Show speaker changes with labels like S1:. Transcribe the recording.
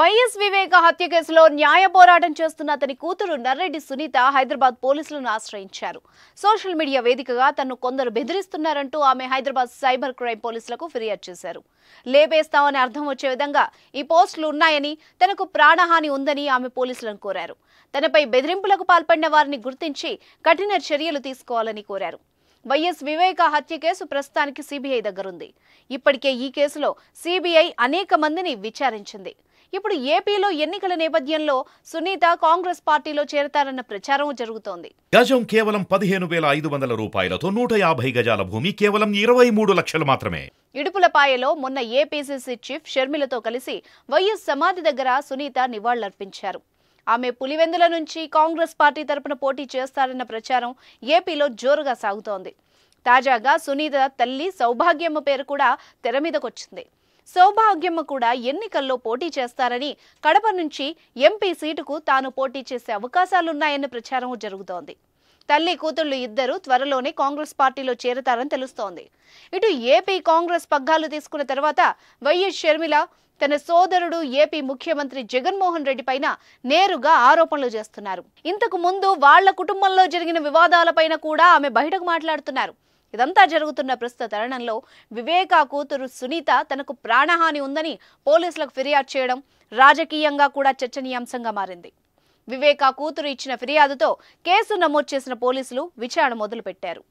S1: YS వివేక హత్య కేసులో న్యాయ పోరాటం చేస్తున్న అతని కూతురు నర్రెడ్డి సునీత హైదరాబాద్ పోలీసులను ఆశ్రయించారు. సోషల్ మీడియా వేదికగా తనను కొందరు బెదిరిస్తున్నారంటూ ఆమె హైదరాబాద్ సైబర్ క్రైమ్ పోలీసులకు ఫిర్యాదు చేశారు. లేపేస్తామని అర్థం వచ్చే విధంగా ఈ పోస్టులు ఉన్నాయని, తనకు ప్రాణహాని ఉందని ఆమె పోలీసులను కోరారు. తనపై బెదిరింపులకు పాల్పడిన వారిని గుర్తించి కఠిన చర్యలు తీసుకోవాలని కోరారు. వైఎస్ వివేక హత్య కేసు ప్రస్తుతానికి సిబిఐ దగ్గరుంది. ఇప్పటికే ఈ కేసులో సిబిఐ అనేక మందిని విచారించింది. ఇప్పుడు ఏపీలో ఎన్నికల నేపథ్యంలో సునీత కాంగ్రెస్ పార్టీలో చేరతారన్న ప్రచారం జరుగుతోంది.
S2: గజం కేవలం 15,500 రూపాయలతో 150 గజాల భూమి కేవలం 23 లక్షలు మాత్రమే.
S1: ఇడుపులపాయలో మొన్న ఏపీసీసీ చీఫ్ షర్మిలతో కలిసి వైఎస్ సమాధి దగ్గర సునీత నివాళులర్పించారు. ఆమె పులివెందుల నుంచి కాంగ్రెస్ పార్టీ తరపున పోటీ చేస్తారన్న ప్రచారం ఏపీలో జోరుగా సాగుతోంది. తాజాగా సునీత తల్లి సౌభాగ్యమ్మ పేరు కూడా తెర మీదకొచ్చింది. సౌభాగ్యమ్మ కూడా ఎన్నికల్లో పోటీ చేస్తారని, కడప నుంచి ఎంపీ సీటుకు తాను పోటీ చేసే అవకాశాలున్నాయన్న ప్రచారం జరుగుతోంది. తల్లి కూతుళ్లు ఇద్దరు త్వరలోనే కాంగ్రెస్ పార్టీలో చేరతారని తెలుస్తోంది. ఇటు ఏపీ కాంగ్రెస్ పగ్గాలు తీసుకున్న తర్వాత వైఎస్ షర్మిల తన సోదరుడు ఏపీ ముఖ్యమంత్రి జగన్మోహన్ రెడ్డి పైన నేరుగా ఆరోపణలు చేస్తున్నారు. ఇంతకు ముందు వాళ్ల కుటుంబంలో జరిగిన వివాదాలపైన కూడా ఆమె బయటకు మాట్లాడుతున్నారు. ఇదంతా జరుగుతున్న ప్రస్తుత తరుణంలో వివేక కూతురు సునీత తనకు ప్రాణహాని ఉందని పోలీసులకు ఫిర్యాదు చేయడం రాజకీయంగా కూడా చర్చనీయాంశంగా మారింది. వివేక కూతురు ఇచ్చిన ఫిర్యాదుతో కేసు నమోదు చేసిన పోలీసులు విచారణ మొదలుపెట్టారు.